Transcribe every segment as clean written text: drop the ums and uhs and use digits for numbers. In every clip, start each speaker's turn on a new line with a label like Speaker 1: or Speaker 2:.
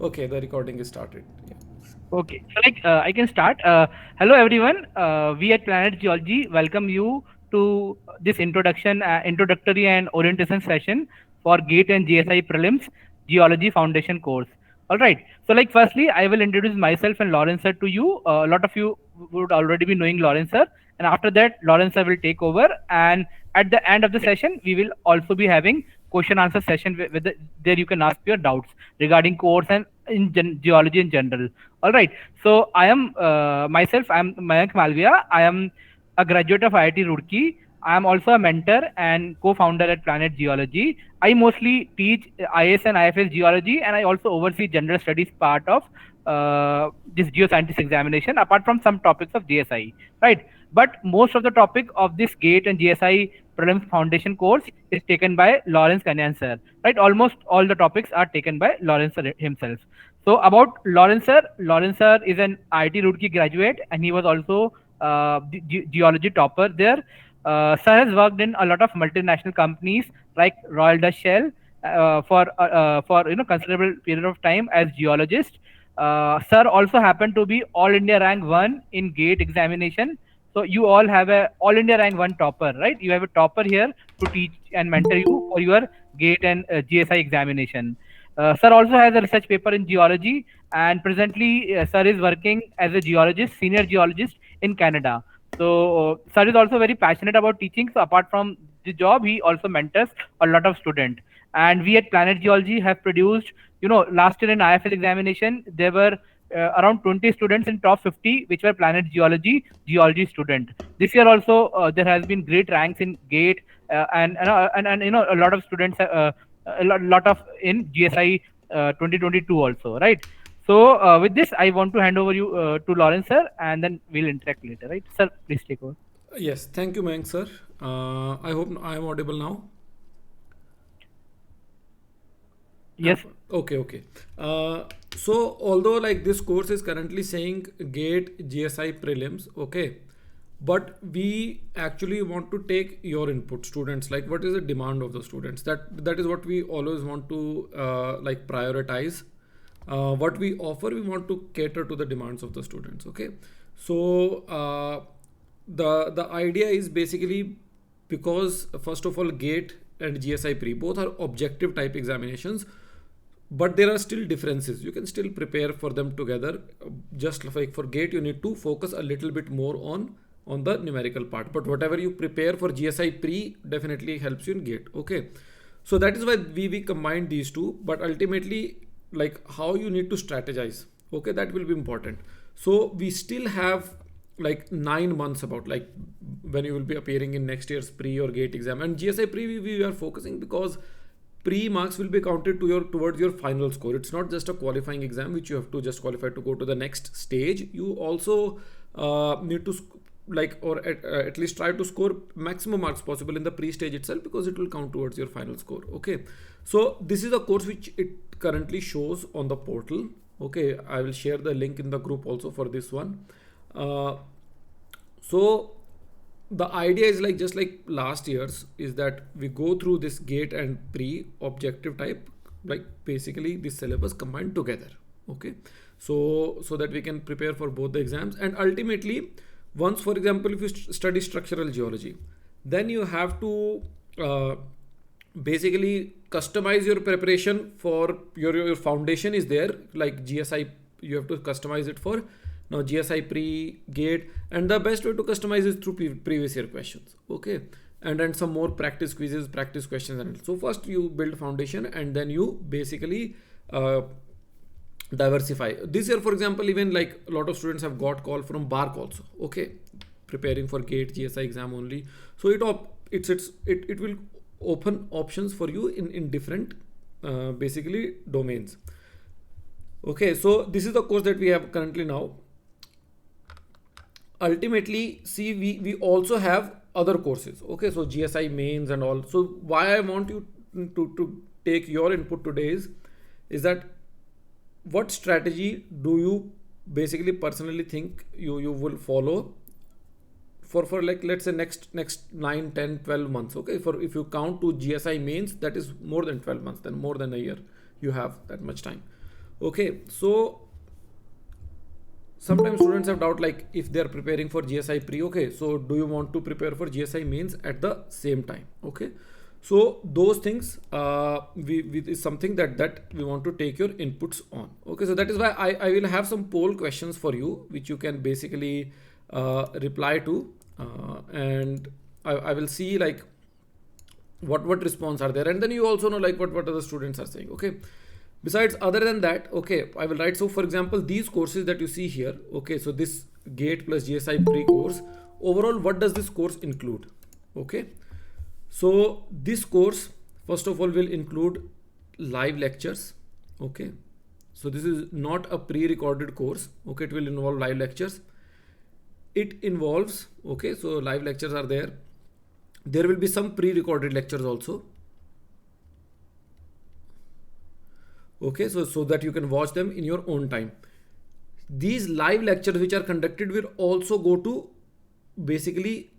Speaker 1: Okay, the recording is started. Yeah.
Speaker 2: Okay, so I can start. Hello everyone. We at Planet Geology welcome you to this introductory and orientation session for GATE and GSI Prelims Geology Foundation course. All right. So firstly, I will introduce myself and Lawrence sir to you. A lot of you would already be knowing Lawrence sir, and after that, Lawrence sir will take over. And at the end of the session, we will also be having question answer session there you can ask your doubts regarding course and geology in general. All right. So I am myself. I am Mayank Malviya. I am a graduate of IIT Roorkee. I am also a mentor and co-founder at Planet Geology. I mostly teach IS and IFS geology, and I also oversee general studies part of this geoscientist examination, apart from some topics of GSI. Right. But most of the topic of this GATE and GSI Prelims Foundation course is taken by Lawrence Kanyan sir. Right. Almost all the topics are taken by Lawrence sir himself. So about Lawrence sir is an IIT Roorkee graduate, and he was also geology topper there. Sir has worked in a lot of multinational companies like Royal Dutch Shell for considerable period of time as geologist. Sir also happened to be All India rank one in GATE examination. So you all have a All India rank one topper, right? You have a topper here to teach and mentor you for your GATE and GSI examination. Sir also has a research paper in geology, and presently, Sir is working as a geologist, senior geologist in Canada. So, Sir is also very passionate about teaching. So, apart from the job, he also mentors a lot of students. And we at Planet Geology have produced, last year in IFL examination, there were around 20 students in top 50, which were Planet Geology student. This year also, there has been great ranks in GATE, and a lot of students a lot of in GSI 2022 also, right? So with this, I want to hand over you to Lawrence sir, and then we'll interact later, right? Sir, please take over.
Speaker 1: Yes, thank you, Mayank sir. I hope I am audible now.
Speaker 2: Yes.
Speaker 1: Okay, okay. So although like this course is currently saying GATE GSI prelims, okay, but we actually want to take your input, students. Like, what is the demand of the students? That is what we always want to like prioritize. What we offer, we want to cater to the demands of the students. Okay, so the idea is basically because first of all, GATE and GSI pre both are objective type examinations, but there are still differences. You can still prepare for them together. Just like for GATE, you need to focus a little bit more on the numerical part, but whatever you prepare for GSI pre definitely helps you in GATE. Okay, so that is why we combine these two, but ultimately, like, how you need to strategize, okay, that will be important. So we still have like 9 months about, like, when you will be appearing in next year's pre or GATE exam. And GSI pre we are focusing because pre marks will be counted to your towards your final score. It's not just a qualifying exam which you have to just qualify to go to the next stage. You also need to like, or at least try to score maximum marks possible in the pre stage itself, because it will count towards your final score. Okay, so this is a course which it currently shows on the portal. Okay, I will share the link in the group also for this one. So the idea is like just like last year's, is that we go through this GATE and pre objective type, like basically this syllabus combined together. Okay, so that we can prepare for both the exams. And ultimately, once, for example, if you study structural geology, then you have to basically customize your preparation for your foundation is there, like GSI, you have to customize it for now GSI pre GATE, and the best way to customize is through previous year questions. Okay, and then some more practice quizzes, practice questions. And so first you build foundation, and then you basically diversify. This year, for example, even like a lot of students have got call from BARC also. Okay, preparing for GATE GSI exam only. So it will open options for you in different basically domains. Okay, so this is the course that we have currently now. Ultimately, see, we also have other courses. Okay, so GSI mains and all. So why I want you to take your input today is that what strategy do you basically personally think you will follow for like, let's say, next 9, 10, 12 months. Okay, for if you count to GSI mains, that is more than 12 months, then more than a year you have that much time. Okay, so sometimes students have doubt like if they are preparing for GSI pre, okay, so do you want to prepare for GSI mains at the same time? Okay, so those things we is something that we want to take your inputs on. Okay, so that is why I will have some poll questions for you which you can basically reply to, and I will see like what response are there, and then you also know like what other students are saying. Okay, besides other than that, okay, I will write. So for example, these courses that you see here, okay, so this GATE plus GSI pre course, overall what does this course include? Okay, so this course first of all will include live lectures. Okay, so this is not a pre-recorded course. Okay, it will involve live lectures. It involves, okay, so live lectures are there. There will be some pre-recorded lectures also. Okay, so that you can watch them in your own time. These live lectures which are conducted will also go to basically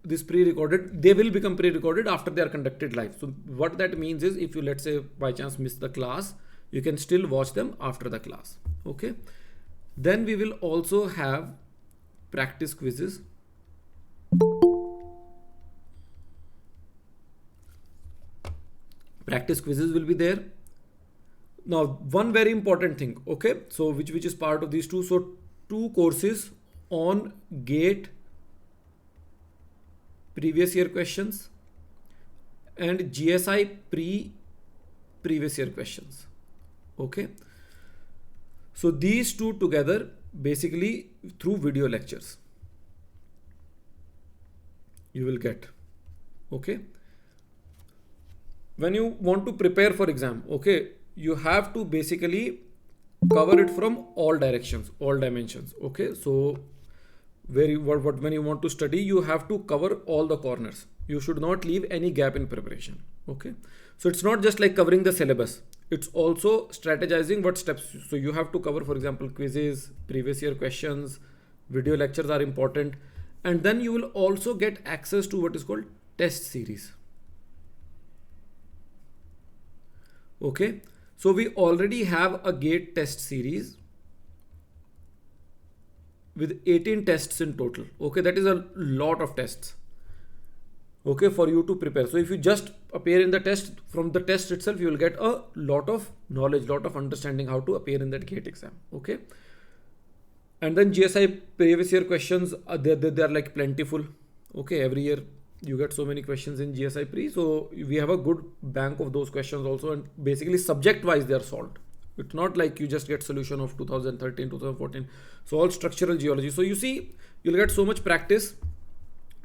Speaker 1: this pre-recorded, they will become pre-recorded after they are conducted live. So what that means is if you, let's say, by chance miss the class, you can still watch them after the class. Okay, then we will also have practice quizzes. Practice quizzes will be there. Now one very important thing, okay, so which is part of these two, so two courses on GATE previous year questions and GSI previous year questions. Okay, so these two together basically through video lectures you will get. Okay, when you want to prepare for exam, okay, you have to basically cover it from all directions, all dimensions. Okay, so when you want to study, you have to cover all the corners. You should not leave any gap in preparation. Okay, so it's not just like covering the syllabus, it's also strategizing what steps. So you have to cover, for example, quizzes, previous year questions, video lectures are important, and then you will also get access to what is called test series. Okay, so we already have a GATE test series with 18 tests in total. Okay, that is a lot of tests. Okay, for you to prepare. So if you just appear in the test, from the test itself, you will get a lot of knowledge, lot of understanding how to appear in that GATE exam. Okay, and then GSI previous year questions, they are like plentiful. Okay, every year you get so many questions in GSI pre, so we have a good bank of those questions also, and basically subject wise they are solved. It's not like you just get solution of 2013, 2014. So all structural geology. So you see, you'll get so much practice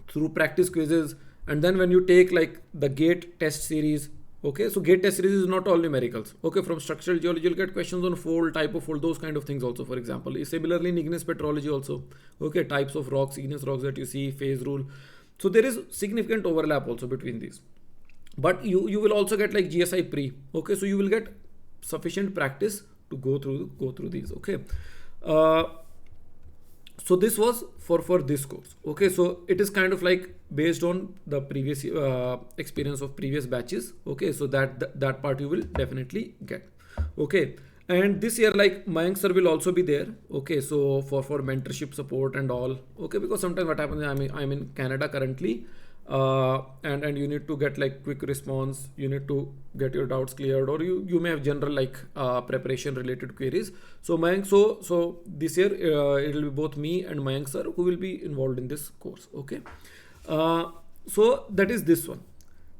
Speaker 1: through practice quizzes. And then when you take like the GATE test series, okay, so GATE test series is not all numericals. Okay, from structural geology, you'll get questions on fold, type of fold, those kind of things also, for example. Similarly, in igneous petrology also, okay, types of rocks, igneous rocks that you see, phase rule. So there is significant overlap also between these. But you will also get like GSI pre. Okay, so you will get sufficient practice to go through these. Okay, so this was for this course. Okay, so it is kind of like based on the previous experience of previous batches. Okay, so that part you will definitely get. Okay, and this year like Mayank sir will also be there. Okay, so for mentorship support and all. Okay, because sometimes what happens, I'm in Canada currently, and you need to get like quick response, you need to get your doubts cleared, or you may have general like preparation related queries. So Mayank, so this year it will be both me and Mayank sir who will be involved in this course. Okay, so that is this one.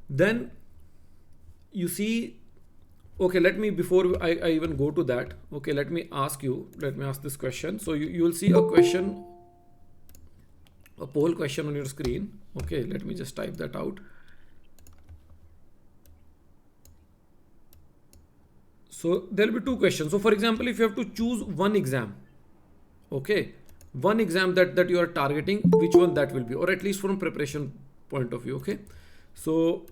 Speaker 1: Then you see, okay, let me, before I even go to that, okay, let me ask this question. So you will see a question, a poll question on your screen. Okay, let me just type that out. So there will be two questions. So for example, if you have to choose one exam, okay, one exam that you are targeting, which one that will be, or at least from preparation point of view. Okay, so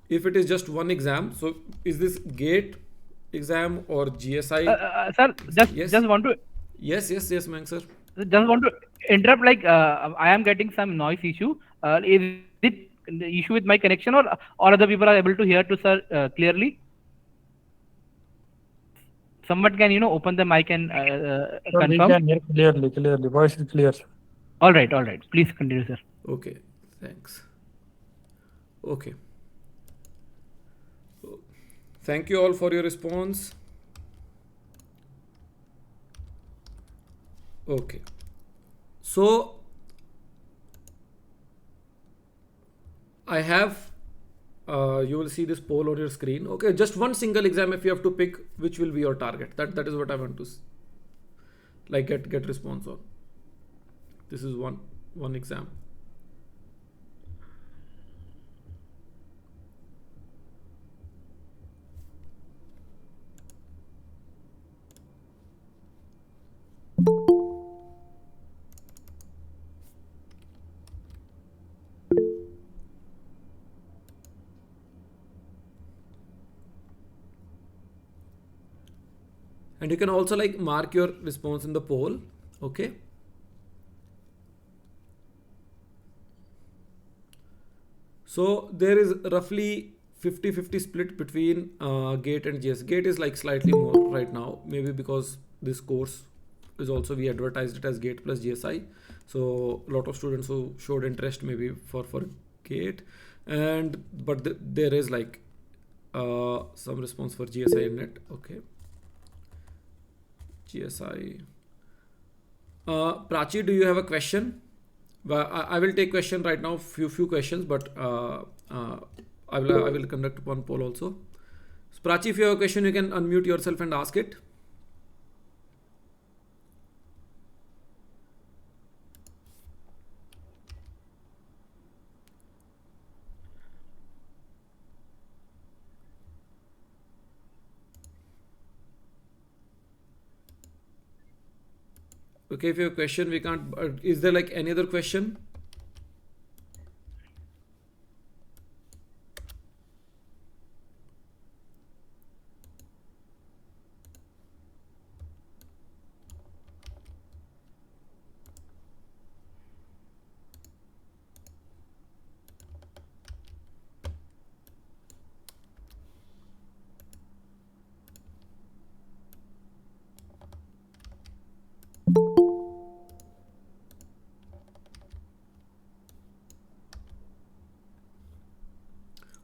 Speaker 1: if it is just one exam, so is this GATE exam or GSI?
Speaker 2: Sir,
Speaker 1: Yes.
Speaker 2: just want to
Speaker 1: Yes, Mayank sir.
Speaker 2: just want to interrupt. Like I am getting some noise issue. Is it the issue with my connection, or other people are able to hear to sir clearly? Someone can open the mic and
Speaker 3: Sir, we
Speaker 2: confirm.
Speaker 3: can hear clearly. Voice is clear, sir.
Speaker 2: All right, all right. Please continue, sir.
Speaker 1: Okay, thanks. Okay. Thank you all for your response. Okay. So I have, you will see this poll on your screen. Okay, just one single exam if you have to pick which will be your target. That is what I want to like get response on. This is one exam. And you can also like mark your response in the poll. Okay. So there is roughly 50-50 split between GATE and GS. GATE is like slightly more right now, maybe because this course is also, we advertised it as GATE plus GSI. So a lot of students who showed interest maybe for GATE, but there is like some response for GSI and NET. Okay. GSI. Prachi, do you have a question? Well, I will take question right now, few questions, but I will conduct one poll also. So Prachi, if you have a question, you can unmute yourself and ask it. Okay, if you have a question, we can't. Is there like any other question?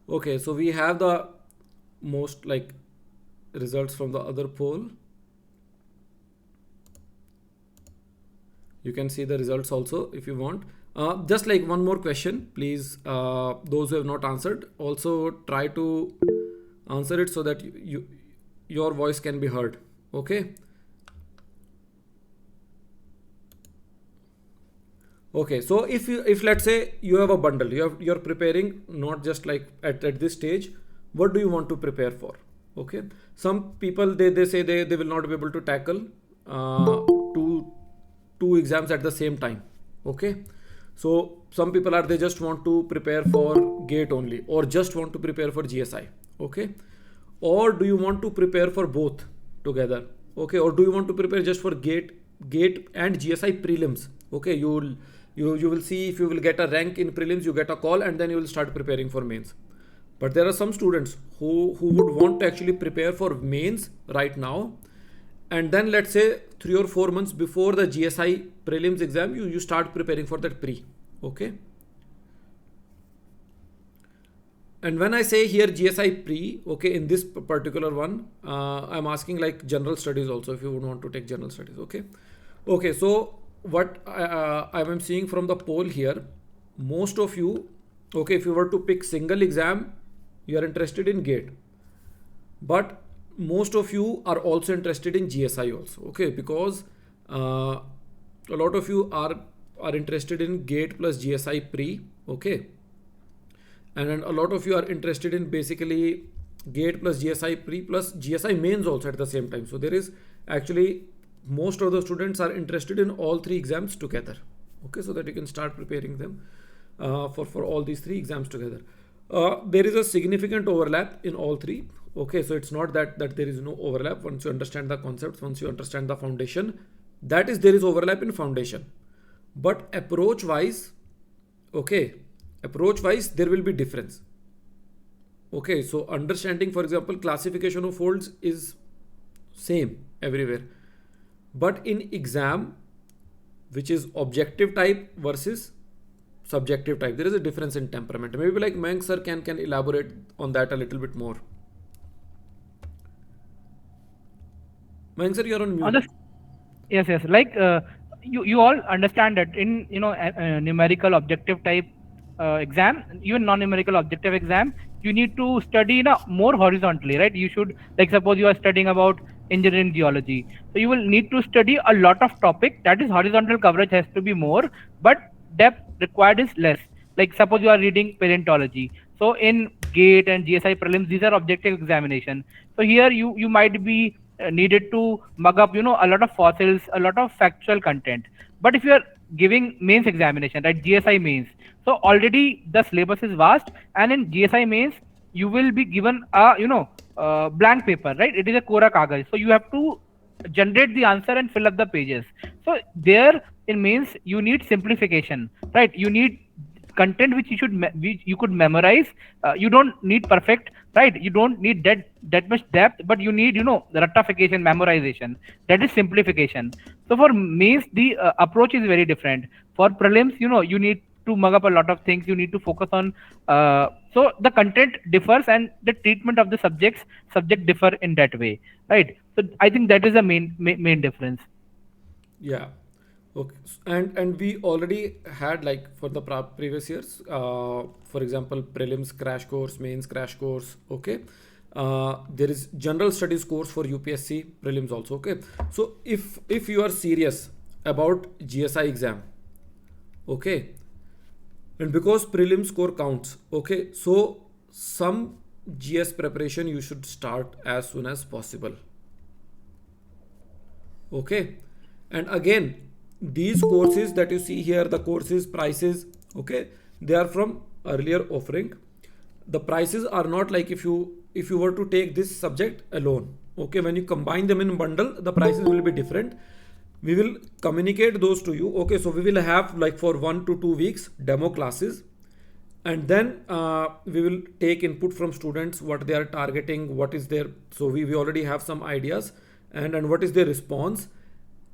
Speaker 1: Okay, so we have the most like results from the other poll. You can see the results also if you want. Just like one more question, please. Those who have not answered, also try to answer it so that your voice can be heard. Okay. Okay, so if let's say you have a bundle, you're preparing not just like at this stage, what do you want to prepare for? Okay, some people they say they will not be able to tackle two exams at the same time. Okay, so some people they just want to prepare for GATE only, or just want to prepare for GSI. Okay, or do you want to prepare for both together? Okay, or do you want to prepare just for GATE and GSI prelims? Okay, you will see if you will get a rank in prelims, you get a call, and then you will start preparing for mains. But there are some students who would want to actually prepare for mains right now, and then let's say 3 or 4 months before the GSI prelims exam, you start preparing for that pre. Okay. And when I say here GSI pre, okay, in this particular one, I'm asking like general studies also, if you would want to take general studies. Okay. Okay, so what I am seeing from the poll here, most of you, okay, if you were to pick single exam, you are interested in GATE, but most of you are also interested in GSI also. Okay, because a lot of you are interested in GATE plus GSI pre. Okay, and then a lot of you are interested in basically GATE plus GSI pre plus GSI mains also at the same time. So there is actually, most of the students are interested in all 3 exams together. Okay, so that you can start preparing them for all these 3 exams together. There is a significant overlap in all 3. Okay, so it's not that there is no overlap. Once you understand the concepts, once you understand the foundation, that is, there is overlap in foundation. But approach wise, okay, approach wise there will be difference. Okay, so understanding, for example, classification of folds is same everywhere, but in exam, which is objective type versus subjective type, there is a difference in temperament. Maybe like Mank sir can elaborate on that a little bit more. Mank sir, you're on
Speaker 2: On
Speaker 1: mute.
Speaker 2: the yes, like you all understand that in numerical objective type exam, even non-numerical objective exam, you need to study more horizontally, right? You should, like, suppose you are studying about engineering geology, so you will need to study a lot of topic. That is, horizontal coverage has to be more, but depth required is less. Like, suppose you are reading paleontology, so in GATE and GSI prelims, these are objective examination. So here you might be needed to mug up a lot of fossils, a lot of factual content. But if you are giving mains examination, right, GSI mains, so already the syllabus is vast, and in GSI mains you will be given a blank paper, right? It is a kora kagaz, so you have to generate the answer and fill up the pages. So there in mains you need simplification, right? You need content which which you could memorize. You don't need perfect, right? You don't need that much depth, but you need the rectification, memorization. That is simplification. So for mains the approach is very different. For prelims, you need to mug up a lot of things. You need to focus on so the content differs, and the treatment of the subject differ in that way, right? So I think that is the main difference.
Speaker 1: Yeah. Okay. And we already had, like, for the previous years, for example, prelims crash course, mains crash course. Okay. There is general studies course for UPSC prelims also. Okay. So if you are serious about GSI exam, okay, and because prelim score counts, okay, so some GS preparation you should start as soon as possible. Okay, and again, these courses that you see here, the courses prices, okay, they are from earlier offering. The prices are not like if you were to take this subject alone. Okay, when you combine them in bundle, the prices will be different. We will communicate those to you. Okay, so we will have, like, for 1 to 2 weeks demo classes, and then we will take input from students, what they are targeting, what is their, so we already have some ideas, and what is their response,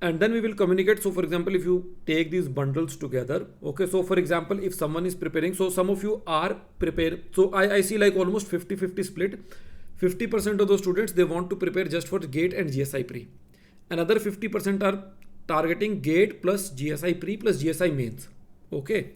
Speaker 1: and then we will communicate. So for example, if you take these bundles together, okay, so for example, if someone is preparing, so some of you are prepared, so I see like almost 50-50 split. 50% of those students, they want to prepare just for GATE and GSI pre. Another 50% are targeting GATE plus GSI pre plus GSI mains. Okay,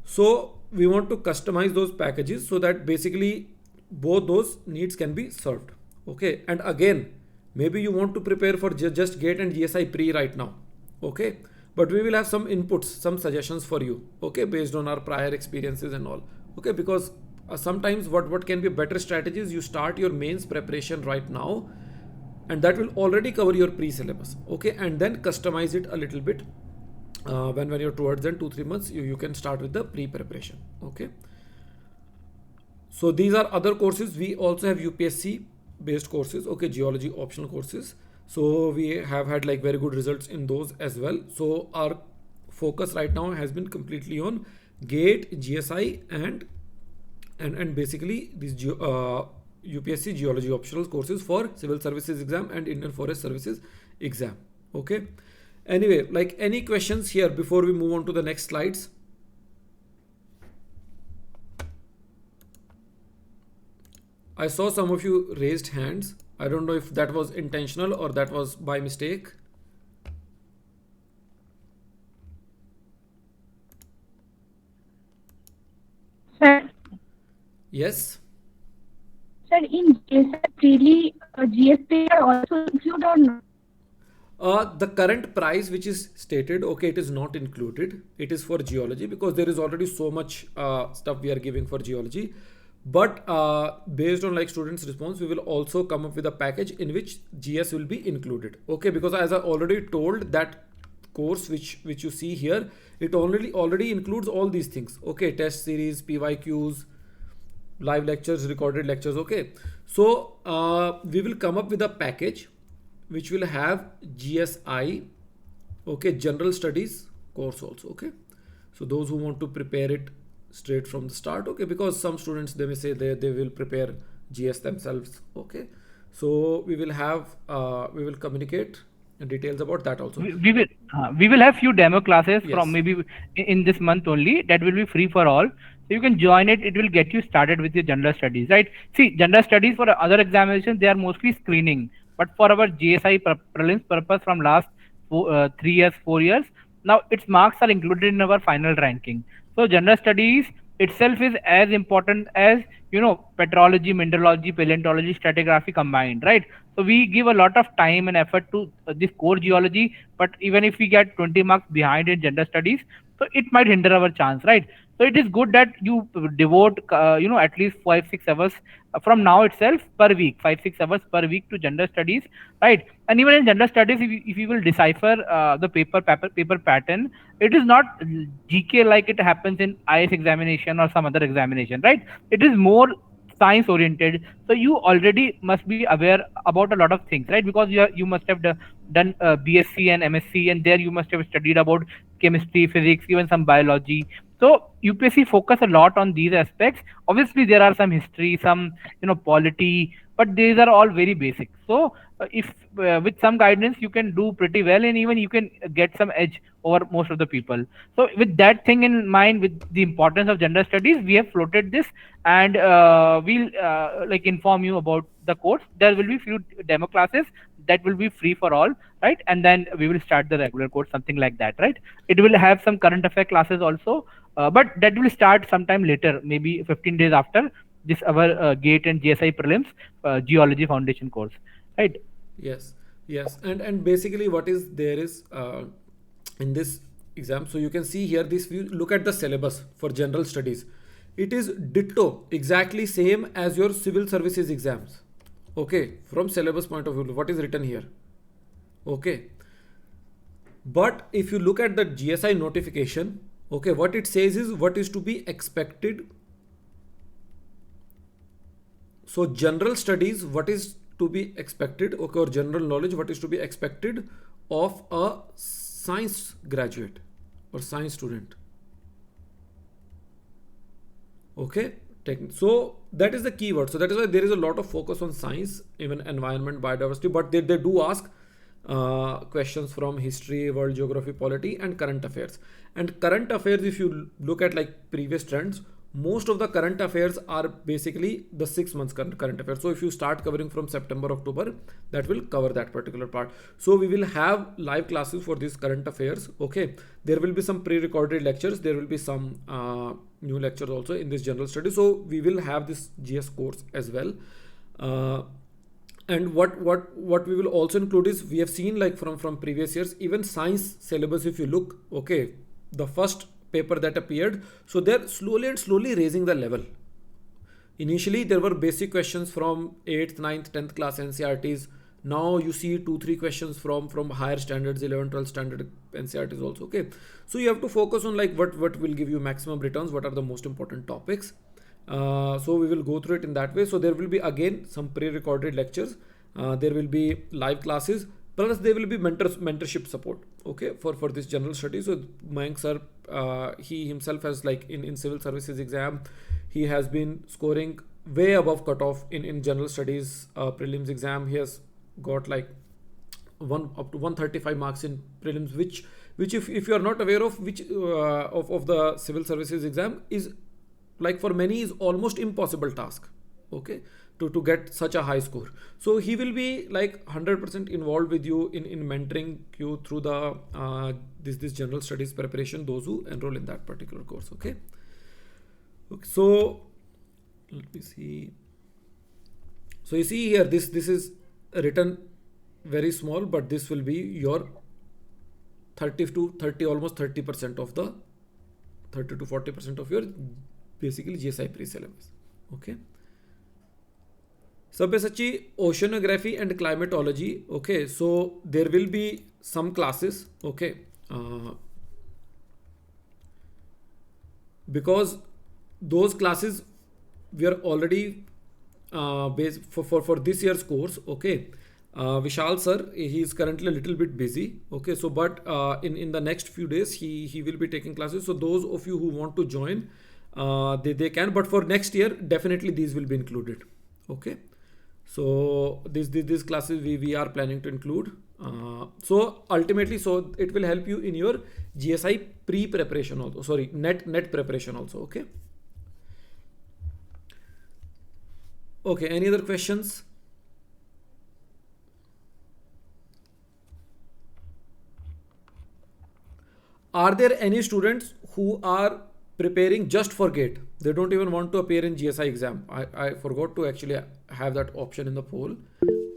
Speaker 1: so we want to customize those packages so that basically both those needs can be served. Okay, and again, maybe you want to prepare for just GATE and GSI pre right now. Okay, but we will have some inputs, some suggestions for you. Okay, based on our prior experiences and all. Okay, because sometimes what can be a better strategy is you start your mains preparation right now, and that will already cover your pre-syllabus. Okay, and then customize it a little bit when you're towards then 2-3 months, you can start with the pre-preparation. Okay, so these are other courses. We also have UPSC based courses, okay, geology optional courses. So we have had like very good results in those as well. So our focus right now has been completely on GATE, GSI, and basically these UPSC geology optional courses for civil services exam and Indian Forest Services exam. Okay, anyway, like, any questions here before we move on to the next slides? I saw some of you raised hands. I don't know if that was intentional or that was by mistake.
Speaker 4: Sir,
Speaker 1: Yes.
Speaker 4: sir, in GSI, GSP are also included or not?
Speaker 1: The current price which is stated, okay, it is not included. It is for geology because there is already so much stuff we are giving for geology. But based on like students' response, we will also come up with a package in which GS will be included. Okay, because as I already told, that course which you see here, it already includes all these things. Okay, test series, PYQs, live lectures, recorded lectures. Okay, so we will come up with a package which will have GSI, okay, general studies course also. Okay, so those who want to prepare it straight from the start, okay, because some students, they may say they will prepare GS themselves, okay. So we will have we will communicate details about that also.
Speaker 2: We will have few demo classes from
Speaker 1: Yes.
Speaker 2: maybe in this month only, that will be free for all, so you can join it. It will get you started with your general studies, right? See, general studies for other examinations, they are mostly screening, but for our GSI prelims purpose from last 3 years, 4 years, now its marks are included in our final ranking. So general studies itself is as important as, petrology, mineralogy, paleontology, stratigraphy combined, right? So we give a lot of time and effort to this core geology, but even if we get 20 marks behind in gender studies, so it might hinder our chance, right? So it is good that you devote, at least 5-6 hours from now itself per week, 5-6 hours per week to gender studies, right? And even in gender studies, if you will decipher the paper pattern, it is not GK like it happens in IS examination or some other examination, right? It is more science oriented, so you already must be aware about a lot of things, right? Because you must have done BSc and MSc, and there you must have studied about chemistry, physics, even some biology. So UPSC focus a lot on these aspects. Obviously there are some history, some polity, but these are all very basic. So if with some guidance you can do pretty well, and even you can get some edge over most of the people. So with that thing in mind, with the importance of gender studies, we have floated this, and we'll like inform you about the course. There will be few demo classes that will be free for all, right? And then we will start the regular course, something like that, right? It will have some current affair classes also, but that will start sometime later, maybe 15 days after this our GATE and GSI prelims geology foundation course, right?
Speaker 1: Yes, yes, and basically what is there is in this exam. So you can see here, this, if you look at the syllabus for general studies, it is ditto, exactly same as your civil services exams. Okay, from syllabus point of view, what is written here. Okay, but if you look at the GSI notification, okay, what it says is what is to be expected. So general studies, what is to be expected, okay, or general knowledge, what is to be expected of a science graduate or science student. Okay, so that is the keyword. So that is why there is a lot of focus on science, even environment, biodiversity, but they do ask questions from history, world geography, polity, and current affairs. And current affairs, if you look at like previous trends, most of the current affairs are basically the 6 months current affairs. So if you start covering from September, October, that will cover that particular part. So we will have live classes for these current affairs. Okay, there will be some pre-recorded lectures, there will be some new lectures also in this general study. So we will have this GS course as well. And what we will also include is, we have seen like from previous years, even science syllabus, if you look, okay, the first paper that appeared, so they're slowly raising the level. Initially there were basic questions from 8th, 9th, 10th class NCRTs. Now you see 2-3 questions from higher standards, 11th, 12th standard NCRTs also. Okay, so you have to focus on like what will give you maximum returns, what are the most important topics. So we will go through it in that way. So there will be again some pre-recorded lectures, there will be live classes, plus there will be mentorship support, okay, for this general study. So Mayank sir, he himself has, like in civil services exam, he has been scoring way above cutoff in general studies prelims exam. He has got like up to 135 marks in prelims, which if you are not aware of, which of the civil services exam, is like for many is almost impossible task, okay, to get such a high score. So he will be like 100% involved with you in mentoring you through the this general studies preparation, those who enroll in that particular course. Okay, so let me see. So you see here, this is written very small, but this will be your 30 to 30, almost 30% of the 30 to 40% of your basically GSI pre-syllabus. Okay, Sabyasachi, oceanography and climatology. Okay, so there will be some classes, okay, because those classes we are already based for this year's course. Okay, Vishal sir, he is currently a little bit busy. Okay, so but in the next few days he will be taking classes. So those of you who want to join, they can, but for next year definitely these will be included. Okay, so these classes we are planning to include. So ultimately, so it will help you in your GSI pre-preparation also, sorry, net preparation also. Okay. Okay, any other questions? Are there any students who are preparing just for GATE? They don't even want to appear in GSI exam. I forgot to actually have that option in the poll.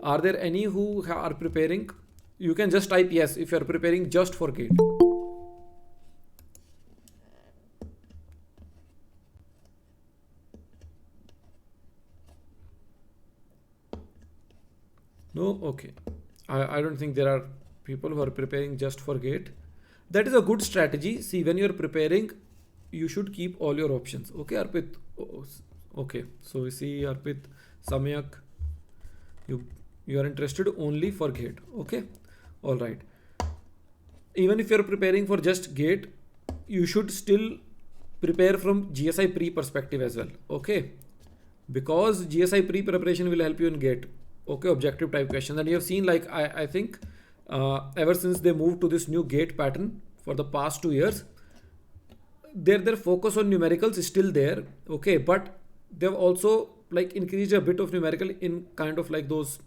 Speaker 1: Are there any who are preparing? You can just type yes if you are preparing just for GATE. No? Okay. I don't think there are people who are preparing just for GATE. That is a good strategy. See, when you're preparing, you should keep all your options. Okay, Arpit. Okay, so we see Arpit, Samyak, you are interested only for GATE. Okay, all right. Even if you're preparing for just GATE, you should still prepare from GSI pre perspective as well. Okay, because GSI pre preparation will help you in GATE. Okay, objective type questions, and you have seen, like, I think ever since they moved to this new GATE pattern for the past 2 years, their focus on numericals is still there. Okay, but they've also like increased a bit of numerical in kind of like those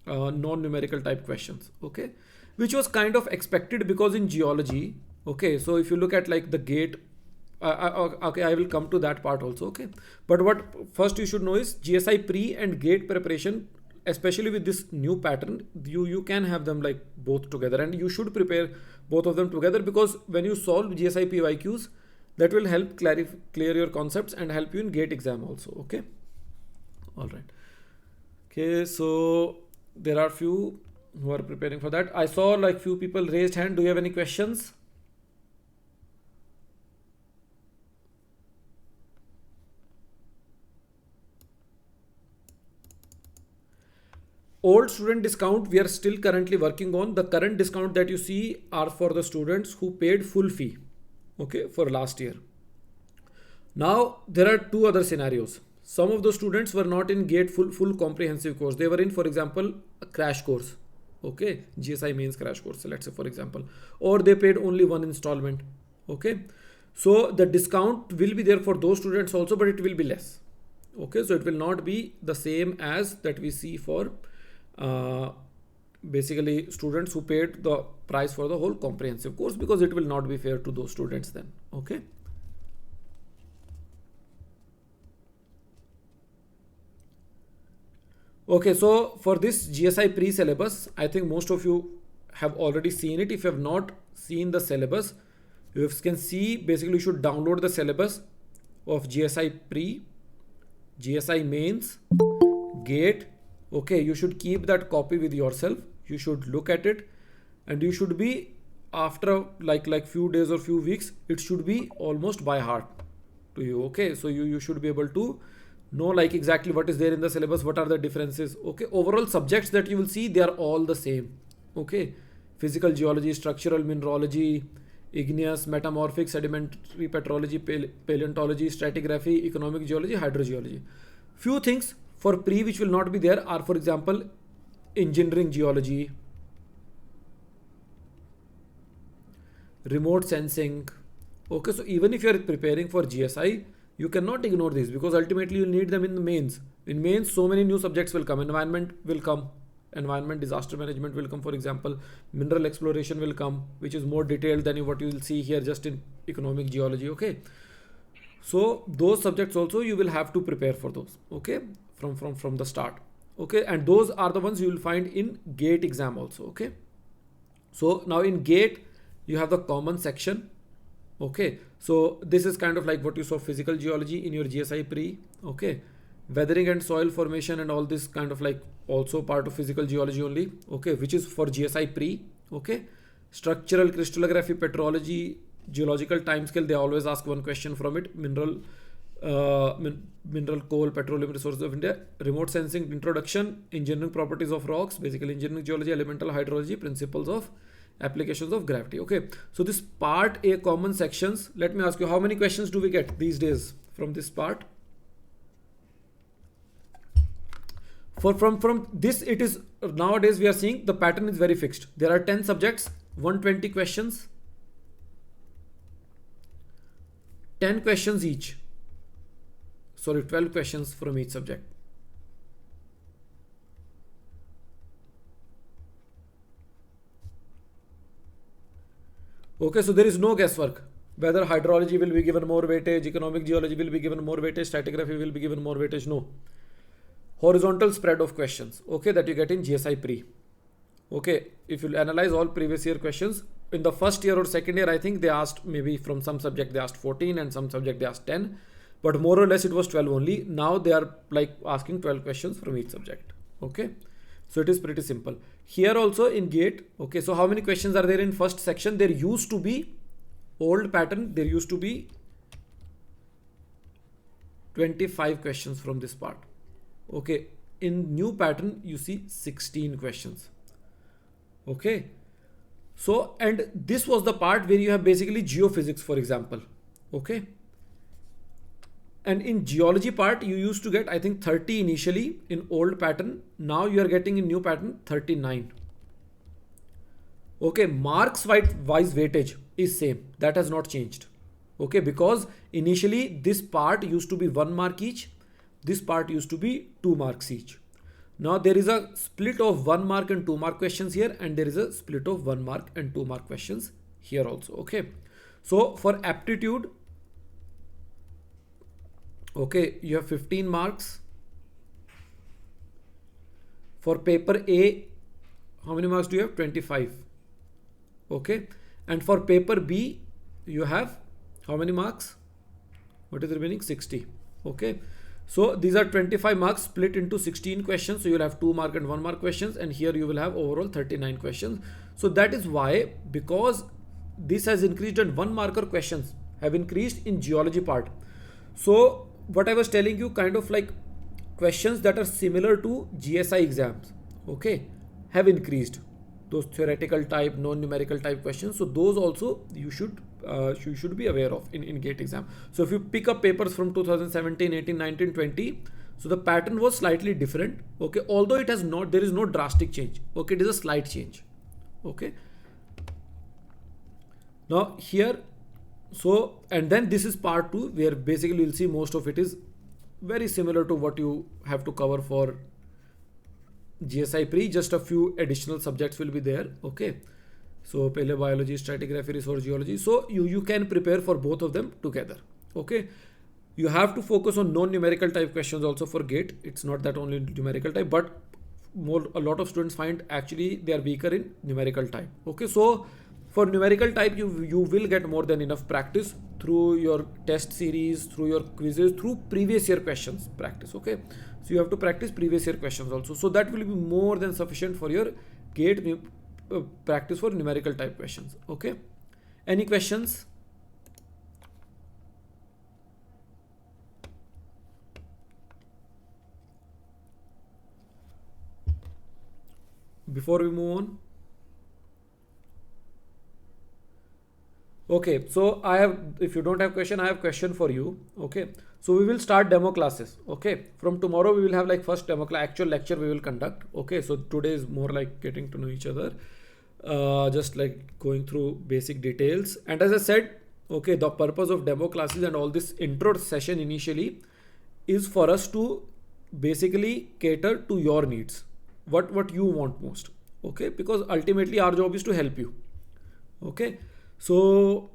Speaker 1: non-numerical type questions. Okay, which was kind of expected because in geology, okay, so if you look at like the GATE, okay, I will come to that part also. Okay, but what first you should know is GSI pre and GATE preparation, especially with this new pattern, you can have them like both together, and you should prepare both of them together, because when you solve GSI PYQs, that will help clear your concepts and help you in GATE exam also. Okay, all right. Okay, so there are few who are preparing for that. I saw like few people raised hand. Do you have any questions? Old student discount we are still currently working on. The current discount that you see are for the students who paid full fee, okay, for last year. Now there are two other scenarios. Some of the students were not in GATE full comprehensive course. They were in, for example, a crash course, okay, GSI mains crash course, let's say, for example, or they paid only one installment. Okay, so the discount will be there for those students also, but it will be less. Okay, so it will not be the same as that we see for basically students who paid the price for the whole comprehensive course, because it will not be fair to those students then. Okay, okay, so for this GSI pre-syllabus, I think most of you have already seen it. If you have not seen the syllabus, you can see basically you should download the syllabus of GSI pre, GSI mains, GATE. Okay, you should keep that copy with yourself. You should look at it, and you should be, after like few days or few weeks, it should be almost by heart to you. Okay, so you should be able to know like exactly what is there in the syllabus, what are the differences. Okay, overall subjects that you will see, they are all the same. Okay, physical geology, structural mineralogy, igneous, metamorphic, sedimentary petrology, paleontology, stratigraphy, economic geology, hydrogeology. Few things for pre which will not be there are, for example, engineering geology, remote sensing. Okay, so even if you are preparing for GSI, you cannot ignore these, because ultimately you need them in the mains. In mains, so many new subjects will come. Environment will come. Environment, disaster management will come, for example. Mineral exploration will come, which is more detailed than what you will see here just in economic geology. Okay, so those subjects also you will have to prepare for those. Okay, from the start. Okay, and those are the ones you will find in GATE exam also. Okay, so now in GATE you have the common section. Okay, so this is kind of like what you saw physical geology in your GSI pre. Okay, weathering and soil formation and all this kind of like also part of physical geology only. Okay, which is for GSI pre. Okay, structural crystallography, petrology, geological timescale, they always ask one question from it. Mineral, coal, petroleum resources of India. Remote sensing introduction, engineering properties of rocks, basically engineering geology, elemental hydrology, principles of applications of gravity. Okay, so this part A common sections, let me ask you, how many questions do we get these days from this part. From this, it is nowadays we are seeing the pattern is very fixed. There are 10 subjects, 120 questions, 10 questions each. Sorry, 12 questions from each subject. Okay, so there is no guesswork. Whether hydrology will be given more weightage, economic geology will be given more weightage, stratigraphy will be given more weightage. No. Horizontal spread of questions, okay, that you get in GSI pre. Okay, if you analyze all previous year questions, in the first year or second year, I think they asked maybe from some subject they asked 14 and some subject they asked 10, but more or less it was 12 only. Now they are like asking 12 questions from each subject. Okay, so it is pretty simple. Here also in GATE, okay, so how many questions are there in first section? There used to be old pattern, there used to be 25 questions from this part. Okay, in new pattern you see 16 questions. Okay, so and this was the part where you have basically geophysics, for example. Okay, and in geology part you used to get I think 30 initially in old pattern. Now you are getting in new pattern 39. Okay, marks wise weightage is same, that has not changed. Okay, because initially this part used to be 1 mark each, this part used to be 2 marks each. Now there is a split of 1 mark and 2 mark questions here, and there is a split of 1 mark and 2 mark questions here also. Okay, so for aptitude, okay, you have 15 marks. For paper A, how many marks do you have? 25. Okay, and for paper B you have how many marks? What is the remaining? 60. Okay, so these are 25 marks split into 16 questions. So you'll have 2 mark and 1 mark questions, and here you will have overall 39 questions. So that is why, because this has increased and 1 marker questions have increased in geology part. So what I was telling you, kind of like questions that are similar to GSI exams, okay, have increased. Those theoretical type, non-numerical type questions. So those also you should be aware of in GATE exam. So if you pick up papers from 2017, 18, 19, 20, so the pattern was slightly different. Okay, although it has not, there is no drastic change. Okay, it is a slight change. Okay. Now here, so and then this is part 2, where basically you'll see most of it is very similar to what you have to cover for GSI pre, just a few additional subjects will be there. Okay, so paleobiology, stratigraphy, resource geology. So you can prepare for both of them together. Okay, you have to focus on non-numerical type questions also for GATE. It's not that only numerical type, but a lot of students find actually they are weaker in numerical type. Okay, so for numerical type you will get more than enough practice through your test series, through your quizzes, through previous year questions practice. Okay, so you have to practice previous year questions also, so that will be more than sufficient for your GATE practice for numerical type questions. Okay, any questions? Before we move on? Okay, so I have, if you don't have question, I have question for you. Okay, so we will start demo classes. Okay, from tomorrow we will have like first demo class, actual lecture we will conduct. Okay, so today is more like getting to know each other, just like going through basic details. And as I said, okay, the purpose of demo classes and all this intro session initially is for us to basically cater to your needs, what you want most. Okay, because ultimately our job is to help you. Okay, so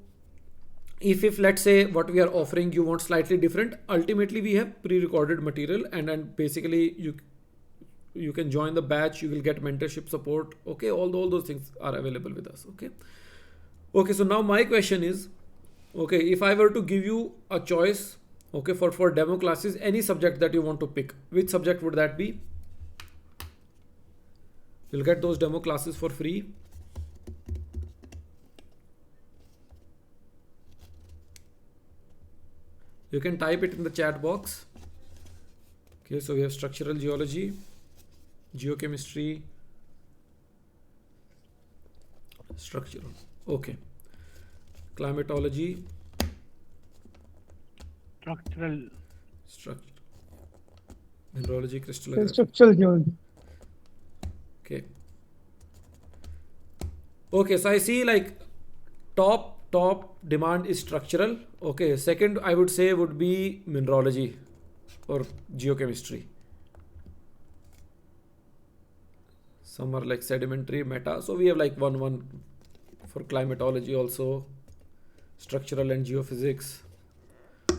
Speaker 1: if let's say what we are offering you want slightly different, ultimately we have pre-recorded material, and then basically you can join the batch, you will get mentorship support. Okay, all those things are available with us. Okay, so now my question is, okay, if I were to give you a choice, okay, for demo classes, any subject that you want to pick, which subject would that be? You'll get those demo classes for free. You can type it in the chat box. Okay, so we have structural geology, geochemistry, structural, okay, climatology,
Speaker 2: Structural.
Speaker 1: Structure. Mineralogy, crystallography.
Speaker 3: Structural geology.
Speaker 1: Okay. Okay, so I see like top demand is structural. Okay, second I would say would be mineralogy or geochemistry. Some are like sedimentary, meta. So we have like one for climatology also, structural and geophysics.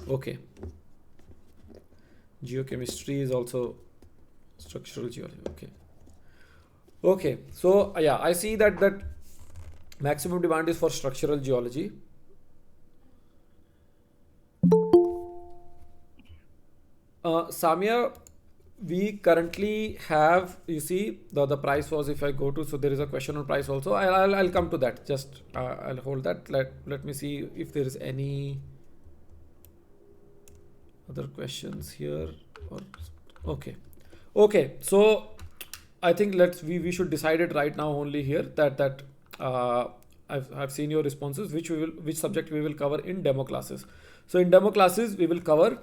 Speaker 1: Okay. Geochemistry is also structural geology. Okay. Okay. So yeah, I see that maximum demand is for structural geology. Samia, we currently have, you see, the price was, if I go to, so there is a question on price also. I'll come to that. Just I'll hold that. Let me see if there is any other questions here. Or okay. So I think we should decide it right now only here that I've seen your responses, which subject we will cover in demo classes. So in demo classes we will cover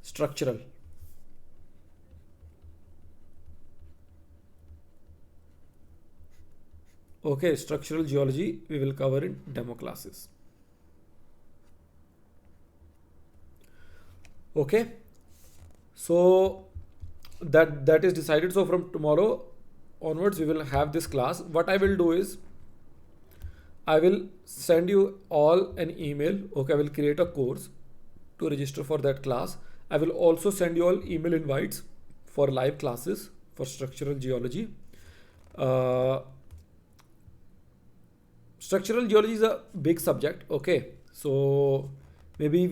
Speaker 1: structural. Okay, structural geology we will cover in demo classes. Okay, so that is decided. So from tomorrow onwards we will have this class. What I will do is I will send you all an email. Okay, I will create a course to register for that class. I will also send you all email invites for live classes for structural geology. Structural geology is a big subject. Okay, so maybe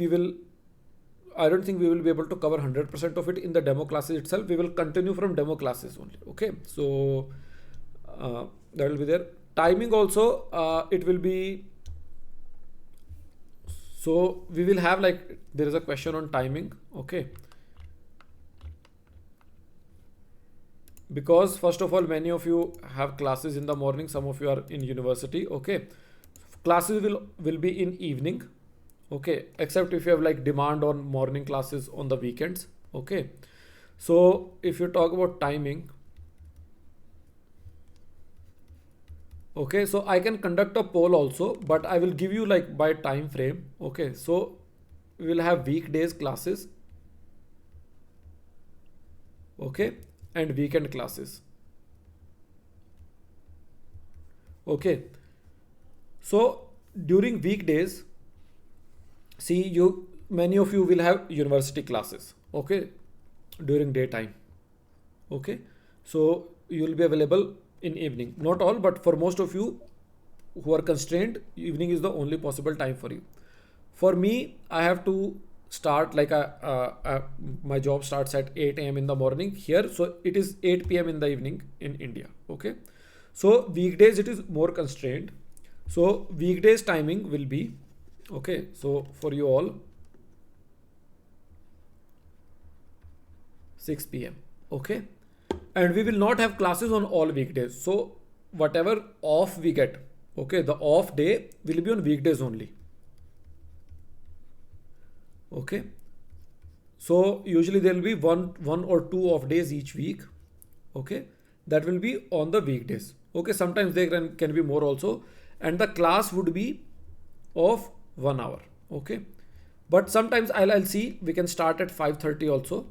Speaker 1: I don't think we will be able to cover 100% of it in the demo classes itself. We will continue from demo classes only. Okay, so that will be there. Timing also, it will be, so we will have like, there is a question on timing. Okay, because first of all, many of you have classes in the morning, some of you are in university. Okay, classes will be in evening. Okay, except if you have like demand on morning classes on the weekends. Okay, so if you talk about timing, okay, so I can conduct a poll also, but I will give you like by time frame. Okay, so we will have weekdays classes, okay, and weekend classes. Okay, so during weekdays, see, many of you will have university classes. Okay, during daytime. Okay, so you will be available in evening. Not all, but for most of you who are constrained, evening is the only possible time for you. For me, I have to start like my job starts at 8 a.m. in the morning here, so it is 8 p.m. in the evening in India. Okay, so weekdays it is more constrained. So weekdays timing will be, okay, so for you all 6 p.m. Okay, and we will not have classes on all weekdays. So whatever off we get, okay, the off day will be on weekdays only. Okay, so usually there will be one or two off days each week. Okay, that will be on the weekdays. Okay, sometimes they can be more also, and the class would be of 1 hour. Okay, but sometimes I'll see we can start at 5:30 also.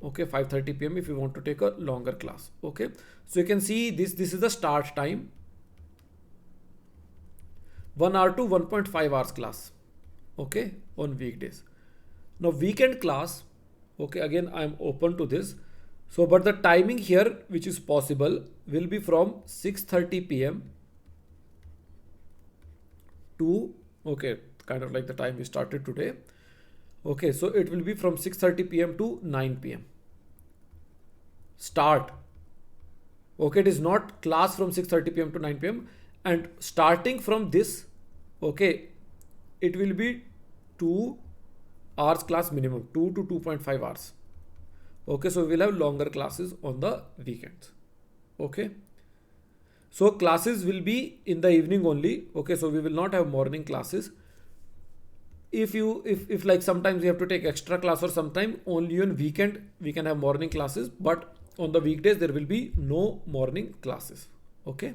Speaker 1: Okay, 5:30 p.m. if you want to take a longer class. Okay, so you can see this is the start time, 1 hour to 1.5 hours class. Okay, on weekdays. Now weekend class, okay, again I'm open to this. So but the timing here which is possible will be from 6:30 p.m. to, okay, kind of like the time we started today. Okay, so it will be from 6:30 p.m. to 9 p.m. start. Okay, it is not class from 6:30 p.m. to 9 p.m. and starting from this, okay, it will be 2 hours class minimum, 2 to 2.5 hours. Okay, so we will have longer classes on the weekends. Okay, so classes will be in the evening only. Okay, so we will not have morning classes. if like sometimes we have to take extra class, or sometime only on weekend we can have morning classes, but on the weekdays there will be no morning classes. Okay.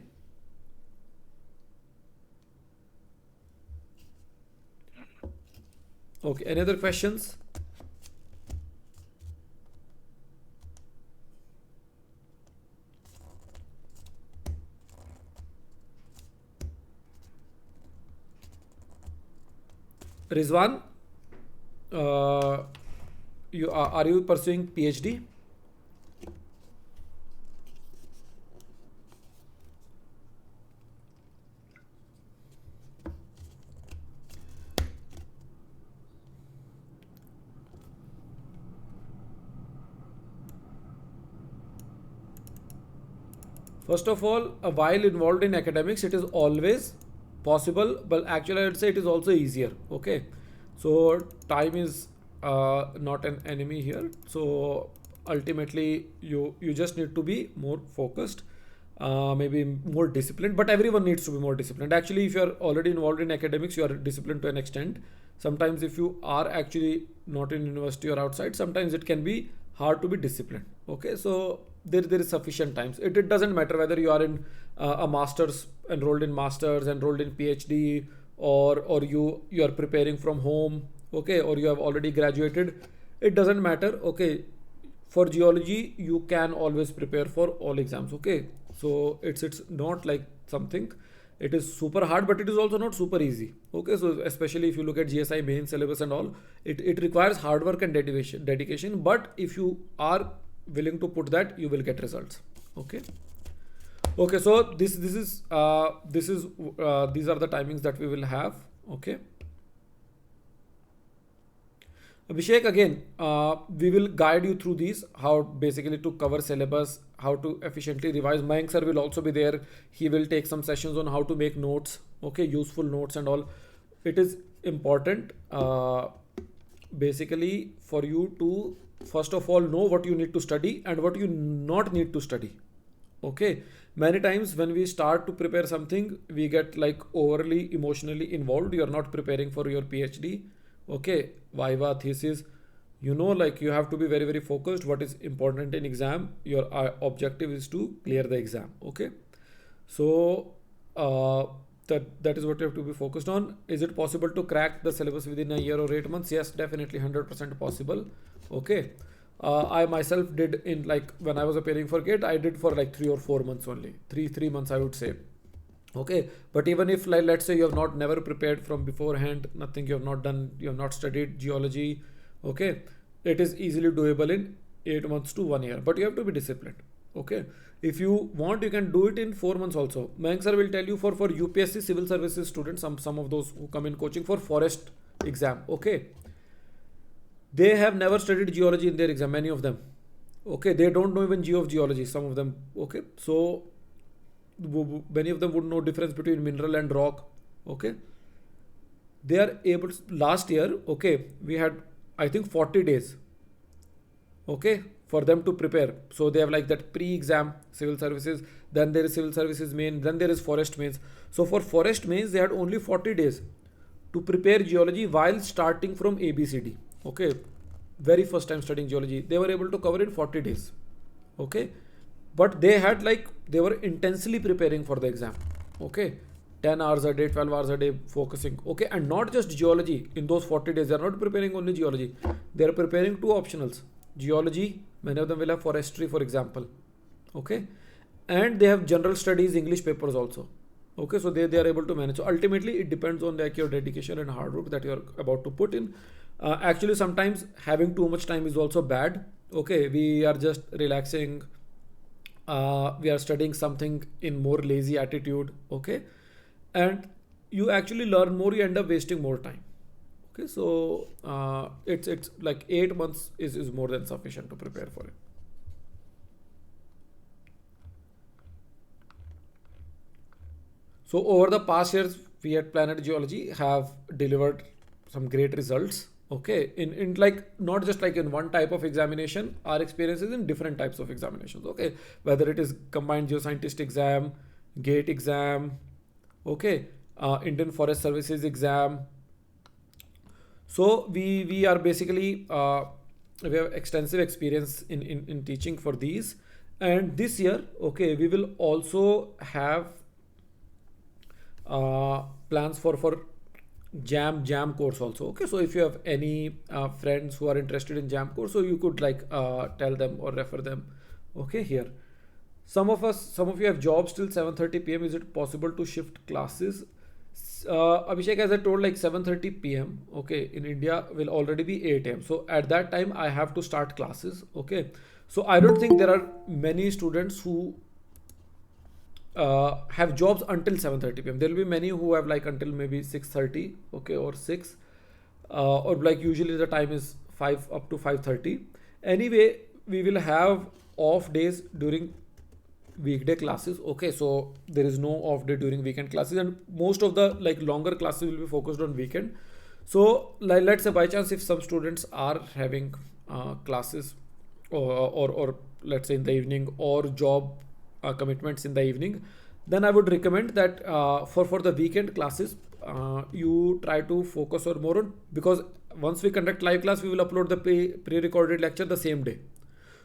Speaker 1: Okay, any other questions? Rizwan, are you pursuing PhD? First of all, while involved in academics, it is always possible, but actually I would say it is also easier. Okay, so time is not an enemy here. So ultimately, you just need to be more focused, maybe more disciplined. But everyone needs to be more disciplined. Actually, if you are already involved in academics, you are disciplined to an extent. Sometimes, if you are actually not in university or outside, sometimes it can be hard to be disciplined. Okay, so there is sufficient times. It doesn't matter whether you are in a master's, enrolled in PhD, or you are preparing from home, okay, or you have already graduated. It doesn't matter. Okay, for geology you can always prepare for all exams. Okay, so it's not like something, it is super hard, but it is also not super easy. Okay, so especially if you look at GSI main syllabus and all, it requires hard work and dedication, but if you are willing to put that, you will get results. Okay. Okay, so these are the timings that we will have. Okay. Abhishek, again, we will guide you through these, how basically to cover syllabus, how to efficiently revise. Mayank sir will also be there. He will take some sessions on how to make notes, okay, useful notes and all. It is important, basically, for you to first of all know what you need to study and what you not need to study. Okay, many times when we start to prepare something, we get like overly emotionally involved. You're not preparing for your PhD, okay, viva, thesis, like you have to be very focused. What is important in exam, your objective is to clear the exam. Okay, so that is what you have to be focused on. Is it possible to crack the syllabus within a year or 8 months? Yes, definitely, 100% possible. Okay. I myself did, in like when I was appearing for GATE, I did for like 3 or 4 months only. Three months I would say. Okay, but even if, like, let's say you have not never prepared from beforehand, nothing, you have not done, you have not studied geology, okay, it is easily doable in 8 months to 1 year, but you have to be disciplined. Okay, if you want, you can do it in 4 months also. Mayank sir will tell you for UPSC civil services students, some of those who come in coaching for forest exam, okay, they have never studied geology in their exam, many of them. Okay, they don't know even geology, some of them. Okay, so many of them would know difference between mineral and rock. Okay, they are able to, last year, okay, we had, I think, 40 days, okay, for them to prepare. So they have like that pre-exam civil services, then there is civil services main, then there is forest mains. So for forest mains they had only 40 days to prepare geology while starting from ABCD. Okay, very first time studying geology, they were able to cover in 40 days. Okay, but they were intensely preparing for the exam. Okay, 10 hours a day, 12 hours a day focusing. Okay, and not just geology. In those 40 days they are not preparing only geology, they are preparing 2 optionals: geology, many of them will have forestry, for example. Okay, and they have general studies English papers also. Okay, so they are able to manage. So ultimately it depends on like your dedication and hard work that you are about to put in. Actually, sometimes having too much time is also bad. Okay, we are just relaxing, we are studying something in more lazy attitude. Okay, and you actually learn more, you end up wasting more time. Okay, so it's like 8 months is more than sufficient to prepare for it. So over the past years, we at Planet Geology have delivered some great results. Okay, in like not just like in one type of examination, our experiences in different types of examinations. Okay, whether it is combined geoscientist exam, GATE exam, okay, Indian Forest Services exam. So we are basically we have extensive experience in teaching for these. And this year, okay, we will also have plans for jam course also. Okay, so if you have any friends who are interested in jam course, so you could like tell them or refer them. Okay, here some of you have jobs till 7:30 p.m. Is it possible to shift classes? Abhishek, as I told, like 7:30 p.m. okay, in India will already be 8 a.m. So at that time I have to start classes. Okay, so I don't think there are many students who have jobs until 7:30 p.m. There will be many who have like until maybe 6:30, okay, or 6, or like usually the time is 5 up to 5:30. Anyway, we will have off days during weekday classes. Okay, so there is no off day during weekend classes, and most of the like longer classes will be focused on weekend. So like, let's say by chance if some students are having classes or let's say in the evening or job commitments in the evening, then I would recommend that for the weekend classes you try to focus or more on, because once we conduct live class we will upload the pre-recorded lecture the same day.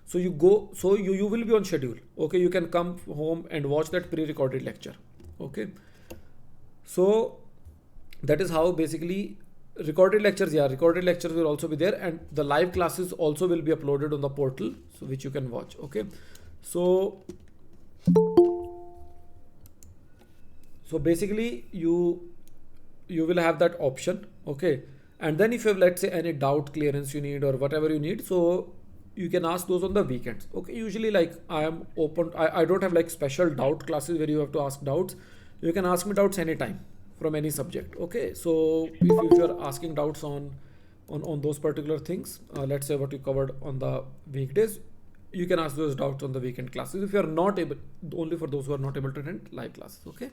Speaker 1: So you go, so you will be on schedule. Okay, you can come home and watch that pre-recorded lecture. Okay, so that is how basically recorded lectures, yeah, recorded lectures will also be there, and the live classes also will be uploaded on the portal, so which you can watch. Okay, so basically you will have that option. Okay, and then if you have, let's say, any doubt clearance you need or whatever you need, so you can ask those on the weekends. Okay, usually like I am open, I don't have like special doubt classes where you have to ask doubts. You can ask me doubts anytime from any subject. Okay, so if you are asking doubts on those particular things, let's say what you covered on the weekdays, you can ask those doubts on the weekend classes if you are not able, only for those who are not able to attend live classes. Okay.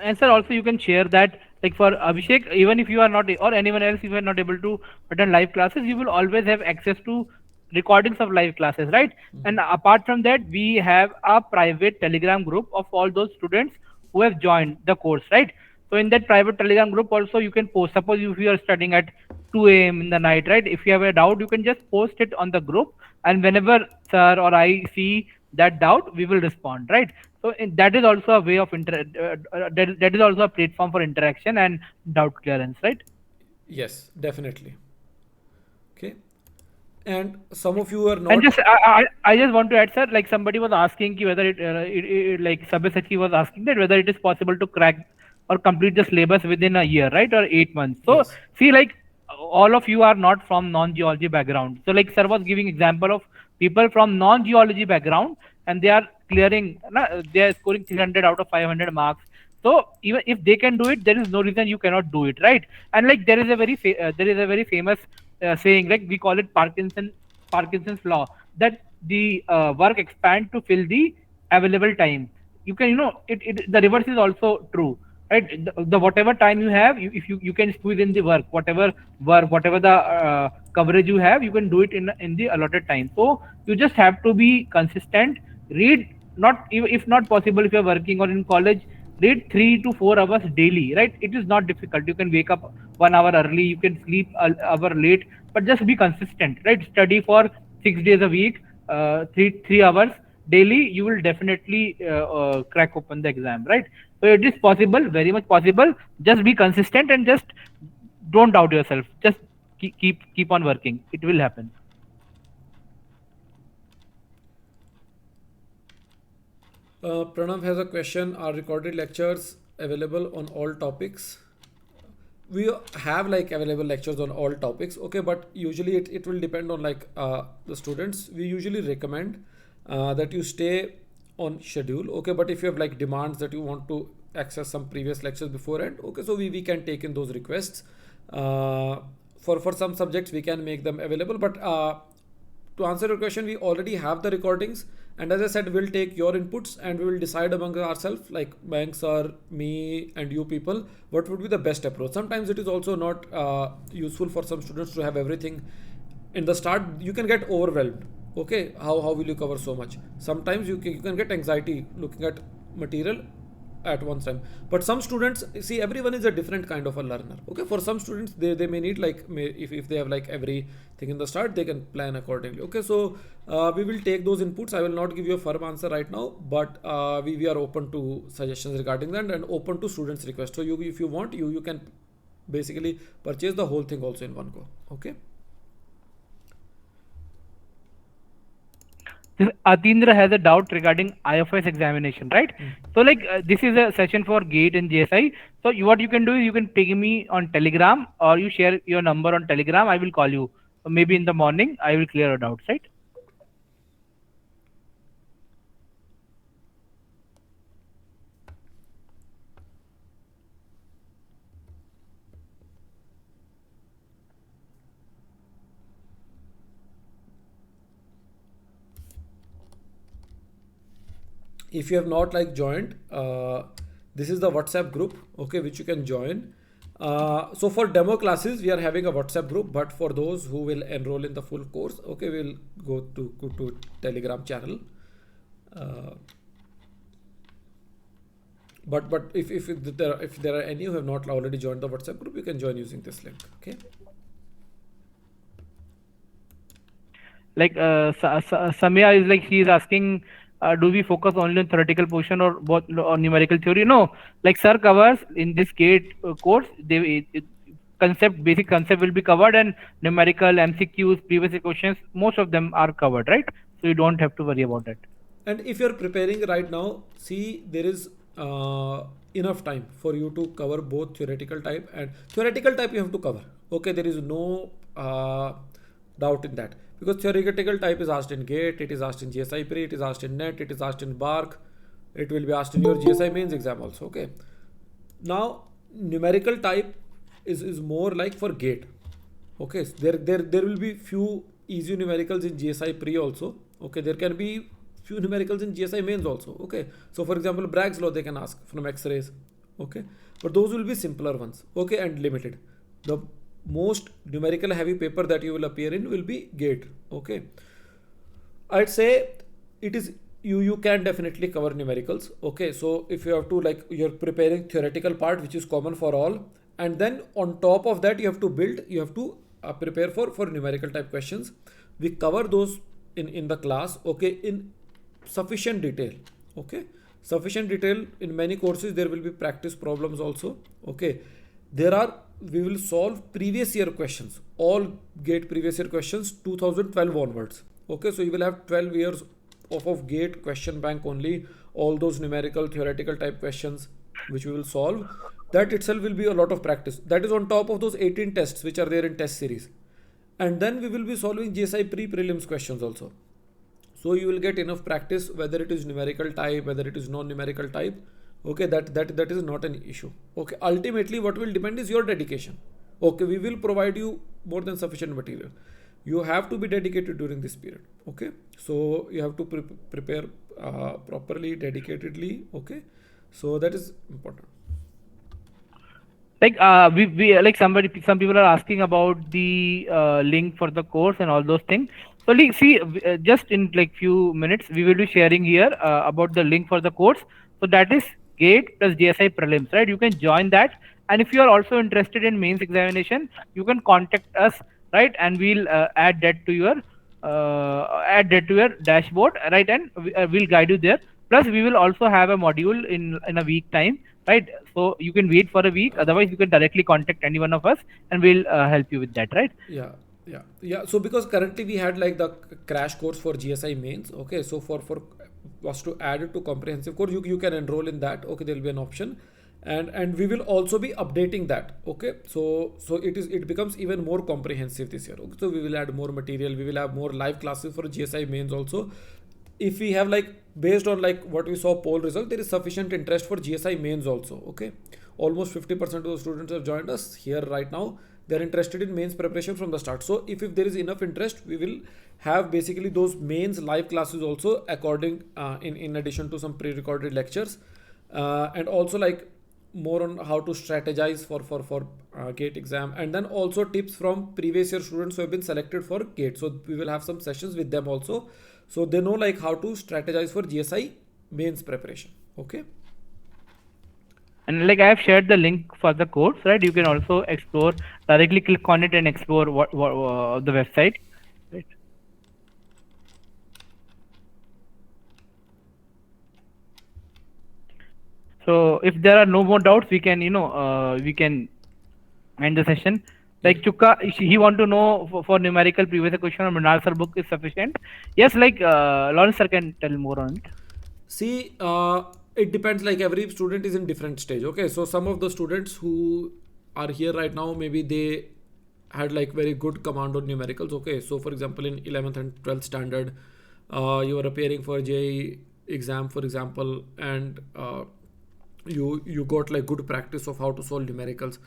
Speaker 2: And sir, also you can share that, like for Abhishek, even if you are not, or anyone else, if you are not able to attend live classes, you will always have access to recordings of live classes, right? And apart from that, we have a private Telegram group of all those students who have joined the course, right? So in that private Telegram group also you can post, suppose if you are studying at 2 a.m. in the night, right? If you have a doubt, you can just post it on the group, and whenever sir or I see that doubt, we will respond, right? So that is also a way of that is also a platform for interaction and doubt clearance, right?
Speaker 1: Yes, definitely. Okay, and some of you are
Speaker 2: And
Speaker 1: not.
Speaker 2: just I just want to add, sir, like somebody was asking ki whether like Sabyasachi was asking that whether it is possible to crack or complete the syllabus within a year, right, or 8 months. So
Speaker 1: Yes.
Speaker 2: see, like all of you are not from non-geology background. So like sir was giving example of people from non-geology background, and they are clearing, they are scoring 300 out of 500 marks. So even if they can do it, there is no reason you cannot do it, right? And like there is a very famous saying, like we call it Parkinson's law, that the work expand to fill the available time. You can, the reverse is also true, right? The whatever time you have, if you can squeeze in the whatever the coverage you have, you can do it in the allotted time. So you just have to be consistent. Read, not if not possible, if you're working or in college, read 3 to 4 hours daily, right? It is not difficult. You can wake up 1 hour early, you can sleep an hour late, but just be consistent, right? Study for 6 days a week, 3 hours daily. You will definitely crack open the exam, right? So it is possible, very much possible. Just be consistent and just don't doubt yourself. Just keep on working. It will happen.
Speaker 1: Pranav has a question. Are recorded lectures available on all topics? We have like available lectures on all topics. Okay, but usually it will depend on like the students. We usually recommend that you stay on schedule. Okay, but if you have like demands that you want to access some previous lectures beforehand, okay, so we can take in those requests. For some subjects we can make them available, but to answer your question, we already have the recordings, and as I said, we'll take your inputs and we will decide among ourselves, like Bank sir, me and you people, what would be the best approach. Sometimes it is also not useful for some students to have everything in the start. You can get overwhelmed. Okay, how will you cover so much? Sometimes you can get anxiety looking at material at one time. But some students, see, everyone is a different kind of a learner. Okay, for some students, they may need like, if they have like everything in the start, they can plan accordingly. Okay, so we will take those inputs. I will not give you a firm answer right now, but we are open to suggestions regarding that and open to students' requests. So you, if you want, you can basically purchase the whole thing also in one go. Okay.
Speaker 2: Atindra has a doubt regarding IFS examination, right? So like this is a session for GATE and GSI. So what you can do is you can ping me on Telegram, or you share your number on Telegram. I will call you. So maybe in the morning I will clear your doubts, right?
Speaker 1: If you have not like joined, this is the WhatsApp group, okay, which you can join. So for demo classes, we are having a WhatsApp group, but for those who will enroll in the full course, okay, we'll go to Telegram channel. But if there are any who have not already joined the WhatsApp group, you can join using this link. Okay.
Speaker 2: Like Samya is like, she is asking, do we focus only on theoretical portion or both or numerical theory? No, like sir covers in this GATE course, basic concept will be covered, and numerical, MCQs, previous year questions, most of them are covered, right? So you don't have to worry about it.
Speaker 1: And if you're preparing right now, see, there is enough time for you to cover both theoretical type and theoretical type you have to cover. Okay, there is no doubt in that, because theoretical type is asked in GATE, it is asked in GSI pre, it is asked in NET, it is asked in BARC, it will be asked in your GSI mains exam also. Okay. Now numerical type is more like for GATE. Okay, so there will be few easy numericals in GSI pre also. Okay, there can be few numericals in GSI mains also. Okay, so for example, Bragg's law they can ask from X-rays. Okay, but those will be simpler ones. Okay, and limited. The most numerical heavy paper that you will appear in will be GATE. Okay, I'd say it is you can definitely cover numericals. Okay, so if you have to, like, you're preparing theoretical part, which is common for all, and then on top of that you have to prepare for numerical type questions. We cover those in the class, okay, in sufficient detail. Okay, sufficient detail. In many courses there will be practice problems also. Okay, we will solve previous year questions, all GATE previous year questions 2012 onwards. Okay, so you will have 12 years of GATE question bank only, all those numerical theoretical type questions which we will solve. That itself will be a lot of practice. That is on top of those 18 tests which are there in test series. And then we will be solving GSI pre-prelims questions also. So you will get enough practice, whether it is numerical type, whether it is non-numerical type. Okay, that is not an issue. Okay, ultimately what will depend is your dedication. Okay, we will provide you more than sufficient material. You have to be dedicated during this period. Okay, so you have to prepare properly, dedicatedly. Okay, so that is important.
Speaker 2: Like we like some people are asking about the link for the course and all those things. So like, see, just in like few minutes we will be sharing here about the link for the course. So that is GATE plus GSI prelims, right? You can join that, and if you are also interested in mains examination, you can contact us, right? And we'll add that to your dashboard, right? And we'll guide you there. Plus we will also have a module in a week time, right? So you can wait for a week, otherwise you can directly contact any one of us and we'll help you with that, right?
Speaker 1: Yeah. So because currently we had like the crash course for GSI mains. Okay, so for was to add it to comprehensive course, you can enroll in that. Okay, there will be an option, and we will also be updating that. Okay, so it becomes even more comprehensive this year. Okay, so we will add more material, we will have more live classes for GSI mains also. If we have, like, based on like what we saw poll result, there is sufficient interest for GSI mains also. Okay, almost 50% of the students have joined us here right now. They're interested in mains preparation from the start. So if there is enough interest, we will have basically those mains live classes also, according in addition to some pre-recorded lectures, and also like more on how to strategize for GATE exam, and then also tips from previous year students who have been selected for GATE. So we will have some sessions with them also, so they know like how to strategize for GSI mains preparation. Okay.
Speaker 2: And like I have shared the link for the course, right? You can also explore directly, click on it and explore what the website, right? So if there are no more doubts, we can we can end the session. Like Chukka, he want to know for numerical previous question on Mrinal sir book is sufficient. Yes, like Lawrence sir can tell more on it.
Speaker 1: See, it depends, like every student is in different stage. Okay, so some of the students who are here right now, maybe they had like very good command on numericals. Okay, so for example, in 11th and 12th standard, you are appearing for JEE exam, for example, and you got like good practice of how to solve numericals.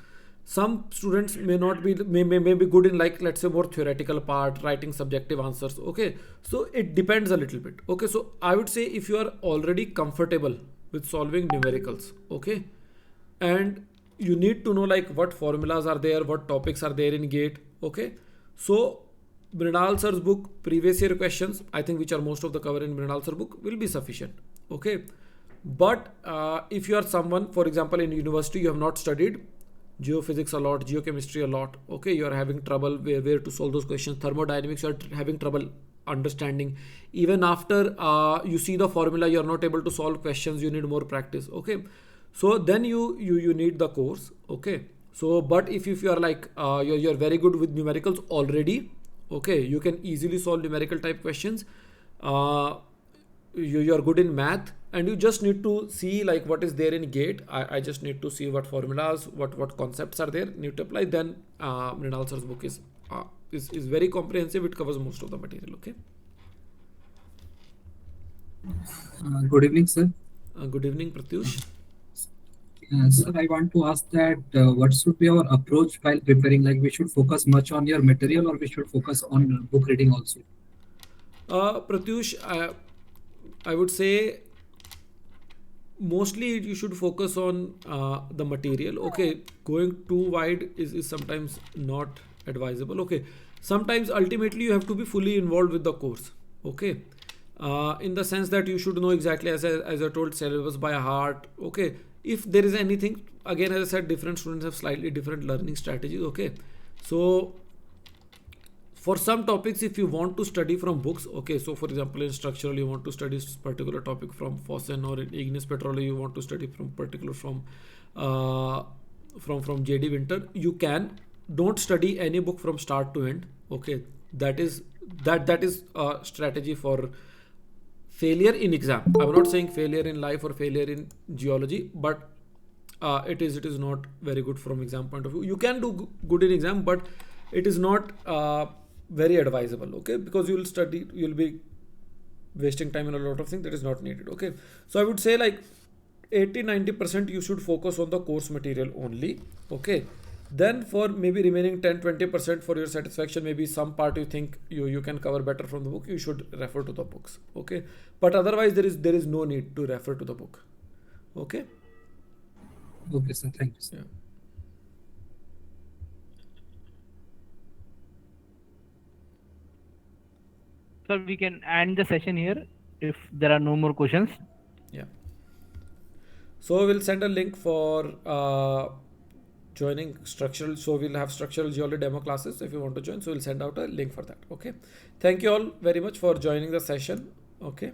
Speaker 1: Some students may not be may be good in, like, let's say, more theoretical part, writing subjective answers. Okay, so it depends a little bit. Okay, so I would say if you are already comfortable with solving numericals, okay, and you need to know like what formulas are there, what topics are there in gate. Okay, so Mrinal sir's book, previous year questions, I think, which are most of the cover in Mrinal sir book, will be sufficient. Okay, but if you are someone, for example, in university, you have not studied geophysics a lot, geochemistry a lot. Okay, you are having trouble where to solve those questions. Thermodynamics, you are having trouble understanding. Even after you see the formula, you are not able to solve questions. You need more practice. Okay, so then you need the course. Okay, so but if you are like you're very good with numericals already. Okay, you can easily solve numerical type questions. You are good in math, and you just need to see like what is there in gate. I just need to see what formulas, what concepts are there, need to apply. Then Mrinal sir's book is very comprehensive. It covers most of the material. Okay.
Speaker 5: Good evening, sir.
Speaker 1: Good evening, Pratyush.
Speaker 5: Sir, I want to ask that what should be our approach while preparing? Like, we should focus much on your material, or we should focus on book reading also?
Speaker 1: Pratyush, I would say mostly you should focus on the material. Okay, going too wide is sometimes not advisable. Okay, sometimes ultimately you have to be fully involved with the course. Okay, in the sense that you should know exactly, as I told, syllabus by heart. Okay, if there is anything, again, as I said, different students have slightly different learning strategies. Okay, so for some topics, if you want to study from books, okay, so for example, in structural, you want to study particular topic from Fossen, or in igneous petroleum, you want to study from particular from JD Winter, you can. Don't study any book from start to end. Okay, that is a strategy for failure in exam. I'm not saying failure in life or failure in geology, but it is not very good from exam point of view. You can do good in exam, but it is not very advisable. Okay, because you'll be wasting time in a lot of things that is not needed. Okay, so I would say like 80-90% you should focus on the course material only. Okay, then for maybe remaining 10-20% for your satisfaction, maybe some part you think you can cover better from the book, you should refer to the books. Okay, but otherwise there is no need to refer to the book. Okay.
Speaker 5: Okay, sir. Thank you, sir.
Speaker 1: Yeah.
Speaker 2: So we can end the session here if there are no more questions.
Speaker 1: Yeah. So we'll send a link for joining structural. So we'll have structural geology demo classes if you want to join. So we'll send out a link for that. Okay. Thank you all very much for joining the session. Okay.